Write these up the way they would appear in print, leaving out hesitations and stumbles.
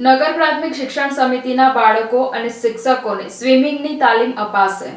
નગર પ્રાથમિક શિક્ષણ સમિતિના બાળકો અને શિક્ષકોને સ્વિમિંગની તાલીમ અપાશે।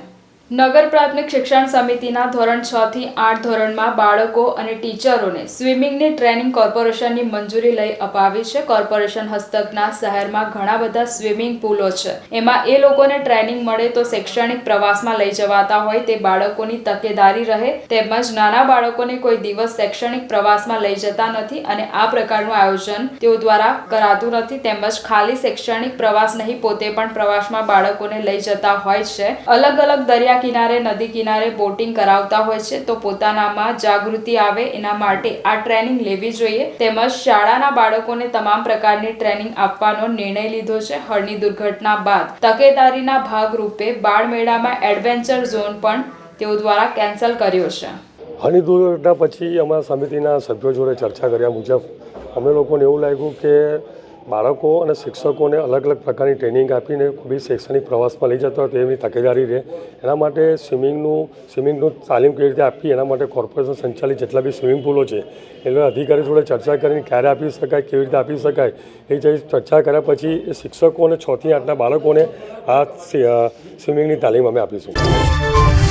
નગર પ્રાથમિક શિક્ષણ સમિતિના ધોરણ 6 થી 8 ધોરણમાં બાળકો અને ટીચરોને સ્વિમિંગની ટ્રેનિંગ કોર્પોરેશનની મંજૂરી લઈ અપાવી છે। કોર્પોરેશન હસ્તકના શહેરમાં ઘણા બધા સ્વિમિંગ પુલો છે, એમાં એ લોકોને ટ્રેનિંગ મળે તો શૈક્ષણિક પ્રવાસમાં લઈ જવાતા હોય તે બાળકોની તકેદારી રહે, તેમજ નાના બાળકોને કોઈ દિવસ શૈક્ષણિક પ્રવાસમાં લઈ જતા નથી અને આ પ્રકારનું આયોજન તેઓ દ્વારા કરાતું નથી, તેમજ ખાલી શૈક્ષણિક પ્રવાસ નહીં, પોતે પણ પ્રવાસમાં બાળકોને લઈ જતા હોય છે। અલગ અલગ દરિયા કિનારે, નદી કિનારે બોટિંગ કરાવતા હોય છે, તો પોતાનામાં જાગૃતિ આવે એના માટે આ ટ્રેનિંગ લેવી જોઈએ। તેમજ શાળાના બાળકોને તમામ પ્રકારની ટ્રેનિંગ આપવાનો નિર્ણય લીધો છે। હળની દુર્ઘટના બાદ તકેદારીના ભાગરૂપે બાળમેળામાં એડવેન્ચર ઝોન પણ તેઓ દ્વારા કેન્સલ કર્યો છે। હળની દુર્ઘટના પછી અમારા સમિતિના સભ્યો જોડે ચર્ચા કર્યા મુજબ અમે લોકોને એવું લાગ્યું કે બાળકો અને શિક્ષકોને અલગ અલગ પ્રકારની ટ્રેનિંગ આપીને કોઈ શૈક્ષણિક પ્રવાસમાં લઈ જતા હોય તો એની તકેદારી રહે, એના માટે સ્વિમિંગનું તાલીમ કેવી રીતે આપવી એના માટે કોર્પોરેશન સંચાલિત જેટલા બી સ્વિમિંગ પુલો છે એટલે અધિકારી જોડે ચર્ચા કરીને ક્યારે આપી શકાય, કેવી રીતે આપી શકાય એ જે ચર્ચા કર્યા પછી એ શિક્ષકો અને 6 થી 8ના બાળકોને આ સ્વિમિંગની તાલીમ અમે આપીશું।